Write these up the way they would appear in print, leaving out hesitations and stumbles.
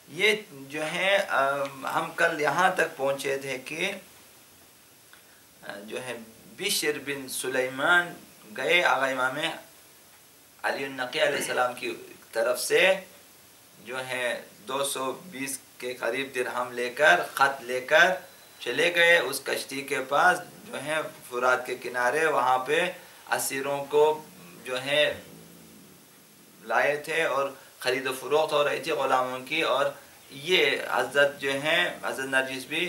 یہ جو ہے ہم کل یہاں تک پہنچے تھے کہ جو ہے بشر بن سلیمان گئے آقا امام علی النقی علیہ السلام کی طرف سے جو ہے 220 کے قریب درہم لے کر خط لے کر چلے گئے اس کشتی کے پاس جو ہے فرات کے کنارے، وہاں پہ اسیروں کو جو ہے لائے تھے اور خرید و فروخت ہو رہی تھی غلاموں کی، اور یہ حضرت جو ہیں حضرت نرجس بھی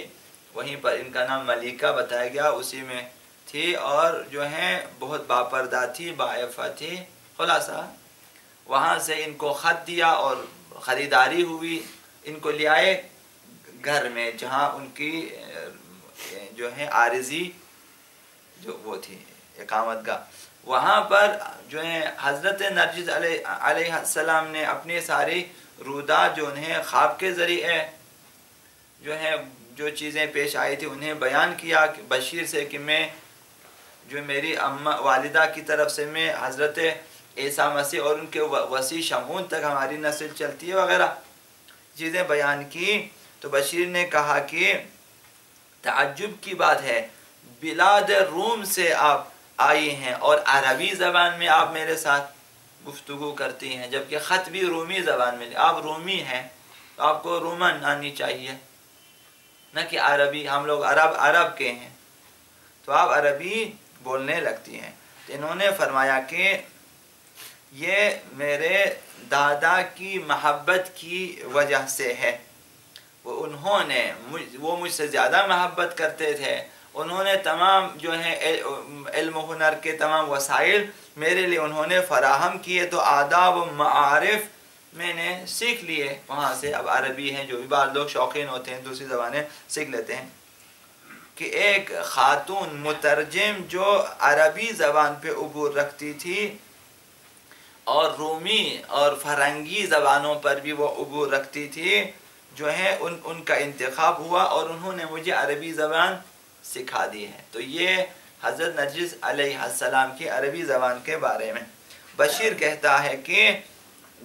وہیں پر، ان کا نام ملیکہ بتایا گیا، اسی میں تھی، اور جو ہے بہت باپردہ تھی، باعفہ تھی۔ خلاصہ وہاں سے ان کو خط دیا اور خریداری ہوئی، ان کو لے آئے گھر میں جہاں ان کی جو ہے عارضی جو وہ تھی اقامت گاہ، وہاں پر جو ہے حضرت نرجس علیہ السلام نے اپنی ساری رودات جو انہیں خواب کے ذریعے جو ہے جو چیزیں پیش آئی تھی انہیں بیان کیا کہ بشیر سے کہ میں جو میری والدہ کی طرف سے میں حضرت عیسیٰ مسیح اور ان کے وسیع شمعون تک ہماری نسل چلتی ہے وغیرہ چیزیں بیان کی۔ تو بشیر نے کہا کہ تعجب کی بات ہے، بلاد روم سے آپ آئی ہیں اور عربی زبان میں آپ میرے ساتھ گفتگو کرتی ہیں، جبکہ خط بھی رومی زبان میں، آپ رومی ہیں تو آپ کو رومن آنی چاہیے نہ کہ عربی، ہم لوگ عرب کے ہیں تو آپ عربی بولنے لگتی ہیں۔ تو انہوں نے فرمایا کہ یہ میرے دادا کی محبت کی وجہ سے ہے، وہ مجھ سے زیادہ محبت کرتے تھے، انہوں نے تمام جو ہے علم و ہنر کے تمام وسائل میرے لیے انہوں نے فراہم کیے، تو آداب و معارف میں نے سیکھ لیے وہاں سے۔ اب عربی ہیں جو بھی بعض لوگ شوقین ہوتے ہیں دوسری زبانیں سیکھ لیتے ہیں، کہ ایک خاتون مترجم جو عربی زبان پہ عبور رکھتی تھی اور رومی اور فرنگی زبانوں پر بھی وہ عبور رکھتی تھی، جو ہے ان کا انتخاب ہوا اور انہوں نے مجھے عربی زبان سکھا دی ہے۔ تو یہ حضرت نرجس علیہ السلام کی عربی زبان کے بارے میں۔ بشیر کہتا ہے کہ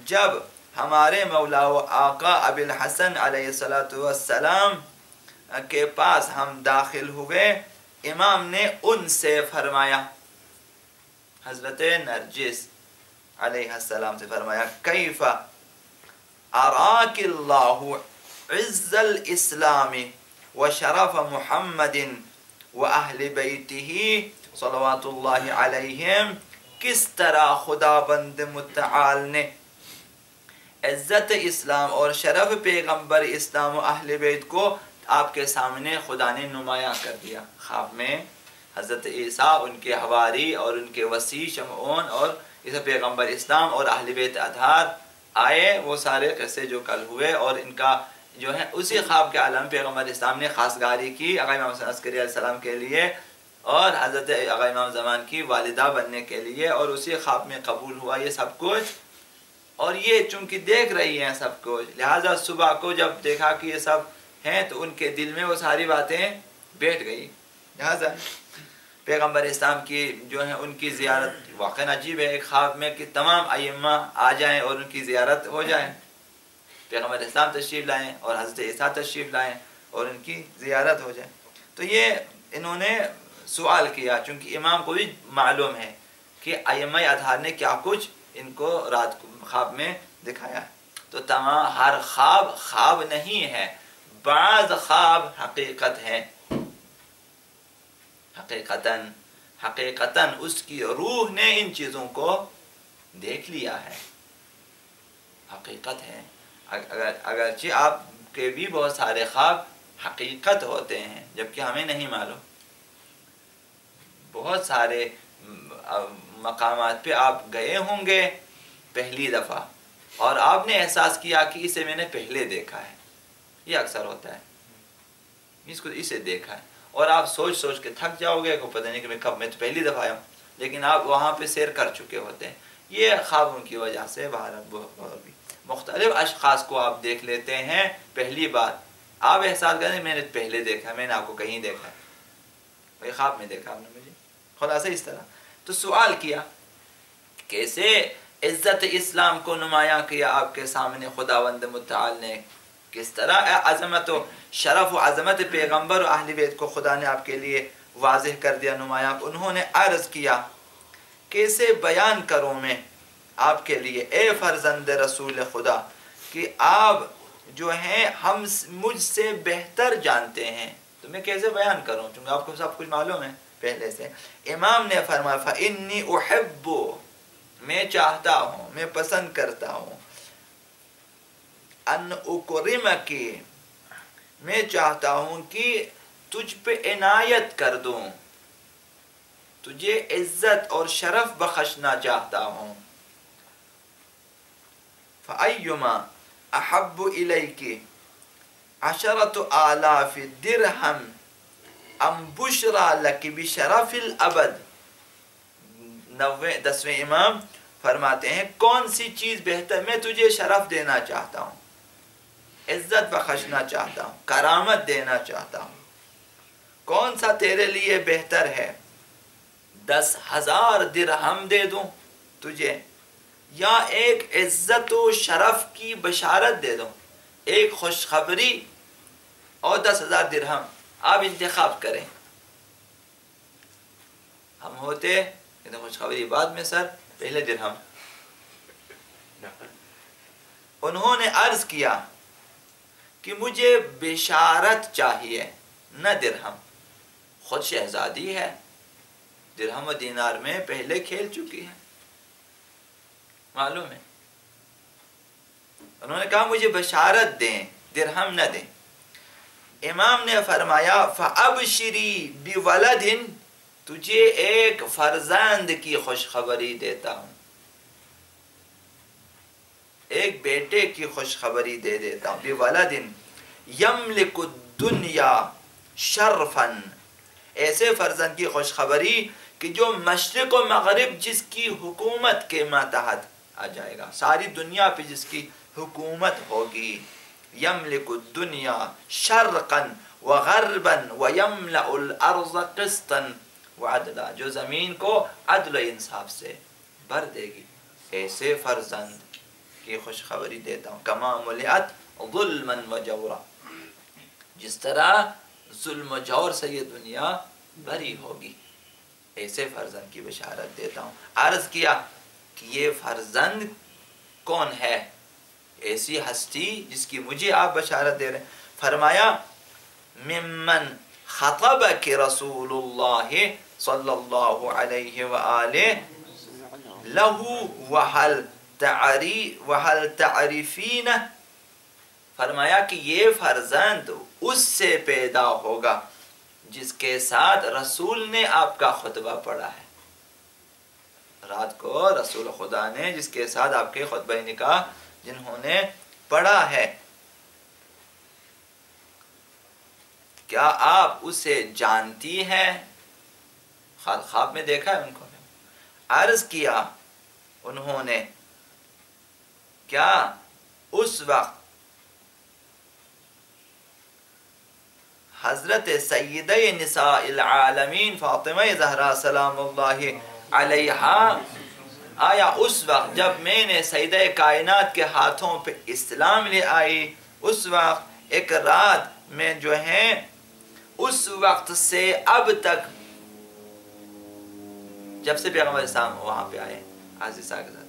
جب ہمارے مولا و آقا ابی الحسن علیہ السلام کے پاس ہم داخل ہوئے، امام نے ان سے فرمایا، حضرت نرجس علیہ السلام سے فرمایا، کیف اراک اللہ عز الاسلام و شرف محمد و اہل بیتہ صلوات اللہ علیہم، کس طرح خدا بند متعال نے عزت اسلام اور شرف پیغمبر اسلام و اہل بیت کو آپ کے سامنے خدا نے نمایاں کر دیا۔ خواب میں حضرت عیسیٰ، ان کے حواری اور ان کے وسیع شمعون اور اسے پیغمبر اسلام اور اہل بیت اطہار آئے، وہ سارے قصے جو کل ہوئے، اور ان کا جو ہے اسی خواب کے عالم پیغمبر اسلام نے خاصگاری کی آقا امام حسن عسکری علیہ السلام کے لیے اور حضرت آقا امام زمان کی والدہ بننے کے لیے، اور اسی خواب میں قبول ہوا یہ سب کچھ۔ اور یہ چونکہ دیکھ رہی ہیں سب کچھ، لہٰذا صبح کو جب دیکھا کہ یہ سب ہیں تو ان کے دل میں وہ ساری باتیں بیٹھ گئی، لہٰذا پیغمبر اسلام کی جو ہے ان کی زیارت واقعاً عجیب ہے، ایک خواب میں کہ تمام ائمہ آ جائیں اور ان کی زیارت ہو جائیں، پیغمبر اسلام تشریف لائیں اور حضرت عیسیٰ تشریف لائیں اور ان کی زیارت ہو جائے۔ تو یہ انہوں نے سوال کیا، چونکہ امام کو بھی معلوم ہے کہ ائمہ اطہار نے کیا کچھ ان کو رات کو خواب میں دکھایا ہے۔ تو تمام ہر خواب خواب نہیں ہے، بعض خواب حقیقت ہے، حقیقتاً اس کی روح نے ان چیزوں کو دیکھ لیا ہے، حقیقت ہے۔ اگرچہ آپ کے بھی بہت سارے خواب حقیقت ہوتے ہیں جبکہ ہمیں نہیں معلوم، بہت سارے مقامات پہ آپ گئے ہوں گے پہلی دفعہ اور آپ نے احساس کیا کہ اسے میں نے پہلے دیکھا ہے، یہ اکثر ہوتا ہے، اسے دیکھا ہے، اور آپ سوچ سوچ کے تھک جاؤ گے، کو پتہ نہیں کہ میں تو پہلی دفعہ آیا ہوں، لیکن آپ وہاں پہ سیر کر چکے ہوتے ہیں۔ یہ خوابوں کی وجہ سے مختلف اشخاص کو آپ دیکھ لیتے ہیں، پہلی بات آپ احساس کریں میں نے پہلے دیکھا، میں نے آپ کو کہیں دیکھا ہے، وہی خواب میں دیکھا آپ نے مجھے، خلاصہ اس طرح۔ تو سوال کیا کیسے عزت اسلام کو نمایاں کیا آپ کے سامنے خداوند متعال نے، کس طرح عظمت و شرف و عظمت پیغمبر و اہل بیت کو خدا نے آپ کے لیے واضح کر دیا، نمایاں۔ انہوں نے عرض کیا کیسے بیان کروں میں آپ کے لیے اے فرزند رسول خدا کہ آپ جو ہیں ہم مجھ سے بہتر جانتے ہیں، تو میں کیسے بیان کروں چونکہ آپ کو سب کچھ معلوم ہے پہلے سے۔ امام نے فرمایا فَإِنِّي أُحِبُّ، میں چاہتا ہوں، میں پسند کرتا ہوں، ان اکرمکی، میں چاہتا ہوں کہ تجھ پہ عنایت کر دوں، تجھے عزت اور شرف بخشنا چاہتا ہوں۔ فَأَيُّمَا أَحَبُّ إِلَيْكِ 10,000 درہم ام بشرا لکی بشرف الابد۔ 10ویں امام فرماتے ہیں کون سی چیز بہتر، میں تجھے شرف دینا چاہتا ہوں، عزت بخشنا چاہتا ہوں، کرامت دینا چاہتا ہوں، کون سا تیرے لیے بہتر ہے؟ 10,000 درہم دے دوں تجھے، یا ایک عزت و شرف کی بشارت دے دوں، ایک خوشخبری اور 10,000 درہم، آپ انتخاب کریں۔ ہم ہوتے کہ خوشخبری بعد میں سر، پہلے درہم۔ انہوں نے عرض کیا کہ مجھے بشارت چاہیے نہ درہم، خود شہزادی ہے، درہم و دینار میں پہلے کھیل چکی ہے، معلوم ہے۔ انہوں نے کہا مجھے بشارت دیں، درہم نہ دیں۔ امام نے فرمایا فَأَبْشِرِي بِوَلَدٍ، تجھے ایک فرزند کی خوشخبری دیتا ہوں، ایک بیٹے کی خوشخبری دے دیتا ہوں۔ بِوَلَدٍ يَمْلِكُ الدُّنْيَا شَرْفًا، ایسے فرزند کی خوشخبری کہ جو مشرق و مغرب جس کی حکومت کے ماتحت آ جائے گا، ساری دنیا پہ جس کی حکومت ہوگی۔ يَمْلِكُ الدُّنْيَا شَرْقًا وَغَرْبًا وَيَمْلَأُ الْأَرْضَ قِسْطًا وَعَدْلًا، جو زمین کو عدل و انصاف سے بھر دے گی، ایسے فرزند کی خوشخبری دیتا ہوں۔ کما ملئت ظلما وجورا، جس طرح ظلم و جور سے یہ دنیا بھری ہوگی، ایسے فرزند کی بشارت دیتا ہوں۔ عرض کیا کہ یہ فرزند کون ہے، ایسی ہستی جس کی مجھے آپ بشارت دے رہے ہیں؟ فرمایا ممن خطبک رسول اللہ صلی اللہ علیہ وآلہ لہو وحل تعریفین، فرمایا کہ یہ فرزند اس سے پیدا ہوگا جس کے ساتھ رسول نے آپ کا خطبہ پڑھا ہے، رات کو رسول خدا نے جس کے ساتھ آپ کے خطبہ نکاح جنہوں نے پڑھا ہے، کیا آپ اسے جانتی ہیں؟ خواب میں دیکھا ہے ان کو؟ عرض کیا انہوں نے کیا اس وقت حضرت سیدہ نساء العالمین فاطمہ زہرا سلام اللہ علیہا، آیا اس وقت جب میں نے سیدہ کائنات کے ہاتھوں پہ اسلام لے آئی، اس وقت ایک رات میں جو ہے اس وقت سے اب تک، جب سے پیغمبر اسلام وہاں پہ آئے عزیزہ کے ساتھ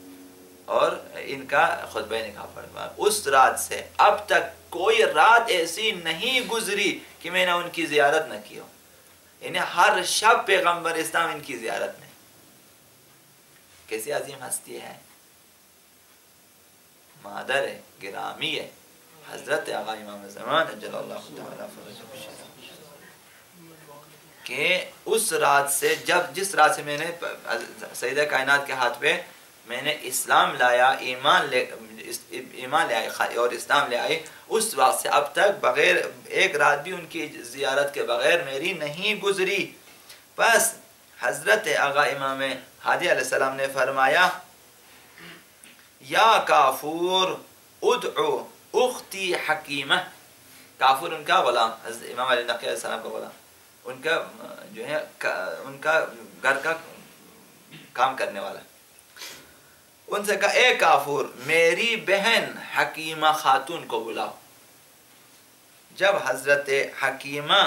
اور ان کا خطبہ نکاح پڑھا، اس رات سے اب تک کوئی رات ایسی نہیں گزری کہ میں نے ان کی زیارت نہ کی ہو، یعنی ہر شب پیغمبر اسلام ان کی زیارت میں۔ کیسی عظیم ہستی ہے، مادر ہے، گرامی ہے، حضرت آقا امام زمان اجل اللہ تعالیٰ فرجہ، کہ اس رات سے جس رات سے میں نے سیدہ کائنات کے ہاتھ پہ میں نے اسلام لایا، ایمان لے آئی اور اسلام لے آئی، اس وقت سے اب تک بغیر ایک رات بھی ان کی زیارت کے بغیر میری نہیں گزری۔ بس حضرت آقا امام ہادی علیہ السلام نے فرمایا یا کافور ادعو اختی حکیمہ، کافور ان کا غلام، حضرت امام علی نقی علیہ السلام کا غلام، ان کا جو ہے ان کا گھر کا کام کرنے والا، ان سے کہا اے کافور میری بہن حکیمہ خاتون کو بلاؤ، جب حضرت حکیمہ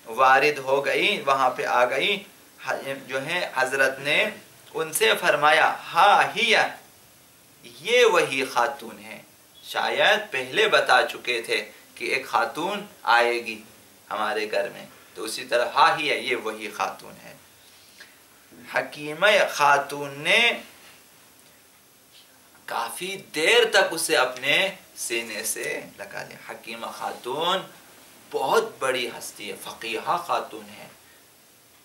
وارد ہو گئی، وہاں پہ آ گئی، جو ہے حضرت نے ان سے فرمایا ہا ہی، یہ وہی خاتون ہے، شاید پہلے بتا چکے تھے کہ ایک خاتون آئے گی ہمارے گھر میں، تو اسی طرح ہا ہی ہے، یہ وہی خاتون ہے۔ حکیمہ خاتون نے کافی دیر تک اسے اپنے سینے سے لگا لیا۔ حکیمہ خاتون بہت بڑی ہستی ہے، فقیہہ خاتون ہے،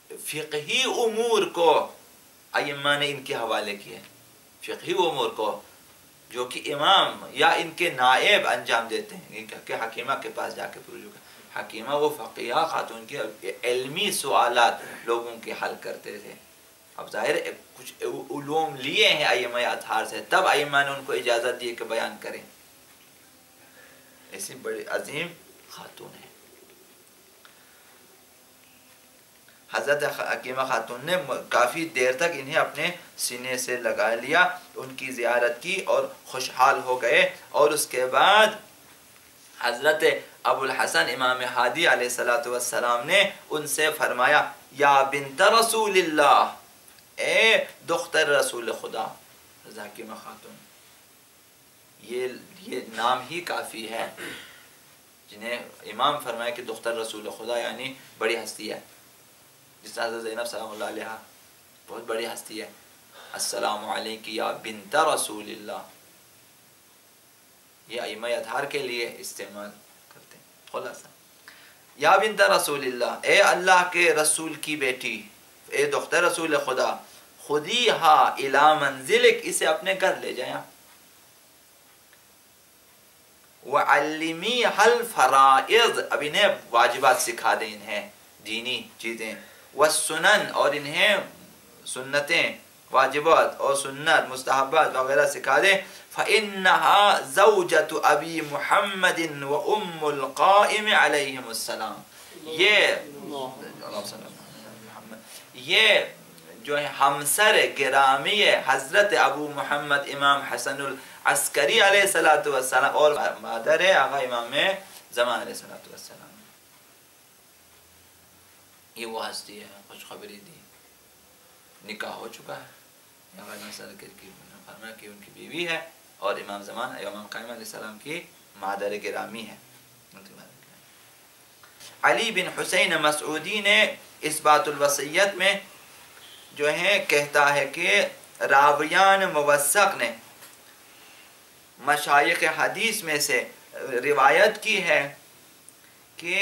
فقہی امور کو ائمہ نے ان کے حوالے کیے، فقہی امور کو جو کہ امام یا ان کے نائب انجام دیتے ہیں، کہ حکیمہ کے پاس جا کے پوچھو۔ حکیمہ وہ فقیہہ خاتون کے علمی سوالات لوگوں کے حل کرتے تھے۔ اب ظاہر کچھ علوم لیے ہیں ائمہ اطہار سے، تب ائمہ نے ان کو اجازت دی کہ بیان کریں، ایسی بڑی عظیم خاتون ہے۔ حضرت حکیمہ خاتون نے کافی دیر تک انہیں اپنے سینے سے لگا لیا، ان کی زیارت کی اور خوشحال ہو گئے، اور اس کے بعد حضرت ابو الحسن امام ہادی علیہ السلام نے ان سے فرمایا یا بنت رسول اللہ، اے دختر رسول خدا۔ حکیمہ خاتون، یہ نام ہی کافی ہے، جنہیں امام فرمایا کہ دختر رسول خدا یعنی بڑی ہستی ہے، جس طرح حضرت زینب سلام اللہ علیہ بہت بڑی ہستی ہے۔ السلام علیکم یا بنت رسول اللہ، یہ ائمہ اطہار کے لیے استعمال کرتے ہیں۔ خلاصہ یا بنت رسول اللہ، اے اللہ کے رسول کی بیٹی، اے دختر رسول خدا، خُذِیہا الی منزلک، اسے اپنے گھر لے جائیں، وَعَلِّمِیہا الْفَرَائِض، اب انہیں واجبات سکھا دیں، انہیں دینی چیزیں، والسنن، اور انہیں سنتیں، واجبات اور سنت مستحبات وغیرہ سکھا دیں، فَإِنَّهَا زَوْجَةُ أَبِي مُحَمَّدٍ وَأُمُّ الْقَائِمِ عَلَيْهِمُ السَّلَامِ، یہ جو ہے ہمسر گرامی حضرت ابو محمد امام حسن العسکری علیہ السلام اور مادر آقا امام زمان علیہ السلام، یہ وہ ہستی ہے، خوشخبری دی، نکاح ہو چکا ہے، فرمایا کہ ان کی بیوی ہے اور امام زمان امام قائم علیہ السلام کی مادر گرامی ہے۔ علی بن حسین مسعودی نے اس بات الوصیت میں جو ہے کہتا ہے کہ راویان موثق نے مشایخ حدیث میں سے روایت کی ہے کہ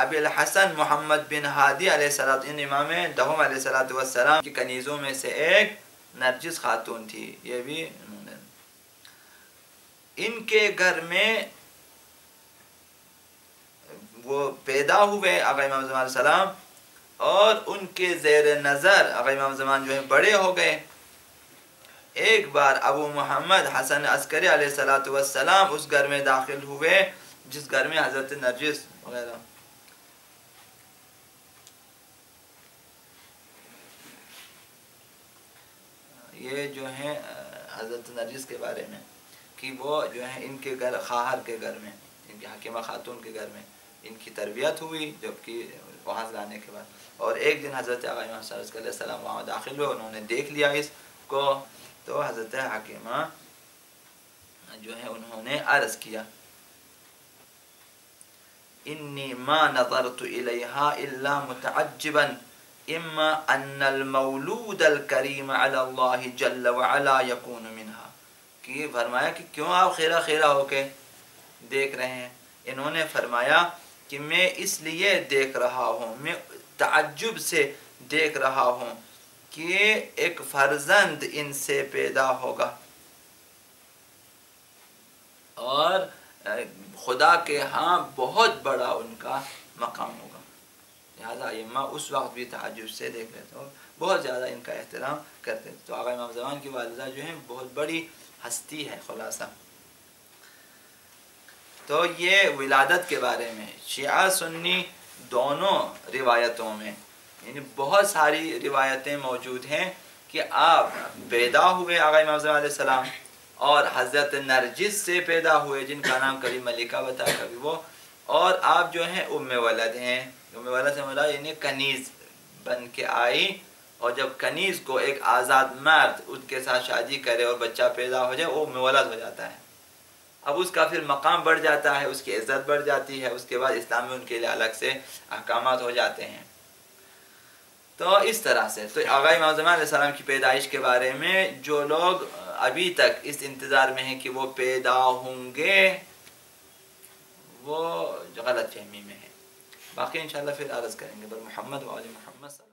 ابی الحسن محمد بن ہادی علیہ السلام، ان امام دہم علیہ السلام کی کنیزوں میں سے ایک نرجس خاتون تھی، یہ بھی ان کے گھر میں وہ پیدا ہوئے آقا امام زمان علیہ السلام، اور ان کے زیر نظر آقا امام زمان جو ہے بڑے ہو گئے۔ ایک بار ابو محمد حسن عسکری علیہ السلام اس گھر میں داخل ہوئے جس گھر میں حضرت نرجس وغیرہ، یہ جو ہے حضرت نرجس کے بارے میں کہ وہ جو ہے ان کے گھر خواہر کے گھر میں، ان کی حکیمہ خاتون کے گھر میں ان کی تربیت ہوئی، جبکہ وہاں سے آنے کے بعد، اور ایک دن حضرت آقا امام صلی اللہ علیہ وسلم وہاں داخل ہوئے، انہوں نے دیکھ لیا اس کو، تو حضرت حکیمہ جو ہے انہوں نے عرض کیا انی ما نظرت الیہا الا متعجبا اما ان المولود الکریم علی اللہ جل وعلا یکون منہا، کہ فرمایا کہ کیوں آپ خیرہ خیرہ ہو کے دیکھ رہے ہیں؟ انہوں نے فرمایا کہ میں اس لیے دیکھ رہا ہوں، میں تعجب سے دیکھ رہا ہوں کہ ایک فرزند ان سے پیدا ہوگا اور خدا کے ہاں بہت بڑا ان کا مقام ہوگا۔ لہذا ائمہ اس وقت بھی تعجب سے دیکھ رہے تھے اور بہت زیادہ ان کا احترام کرتے تھے۔ تو آقا امام زمان کی والدہ جو ہیں بہت بڑی ہستی ہے۔ خلاصہ تو یہ ولادت کے بارے میں شیعہ سنی دونوں روایتوں میں یعنی بہت ساری روایتیں موجود ہیں کہ آپ پیدا ہوئے آقا امام زمان علیہ السلام اور حضرت نرجس سے پیدا ہوئے جن کا نام کبھی ملکہ بتایا کبھی وہ، اور آپ جو ہیں ام ولد ہیں. ام ولد سے مراد یعنی کنیز بن کے آئی، اور جب کنیز کو ایک آزاد مرد اس کے ساتھ شادی کرے اور بچہ پیدا ہو جائے وہ ام ولد ہو جاتا ہے. اب اس کا پھر مقام بڑھ جاتا ہے، اس کی عزت بڑھ جاتی ہے، اس کے بعد اسلام میں ان کے لیے الگ سے احکامات ہو جاتے ہیں. تو اس طرح سے تو آغا امام زمان علیہ السلام کی پیدائش کے بارے میں جو لوگ ابھی تک اس انتظار میں ہیں کہ وہ پیدا ہوں گے وہ غلط فہمی میں ہیں. باقی انشاءاللہ پھر عرض کریں گے. بر محمد و آل محمد.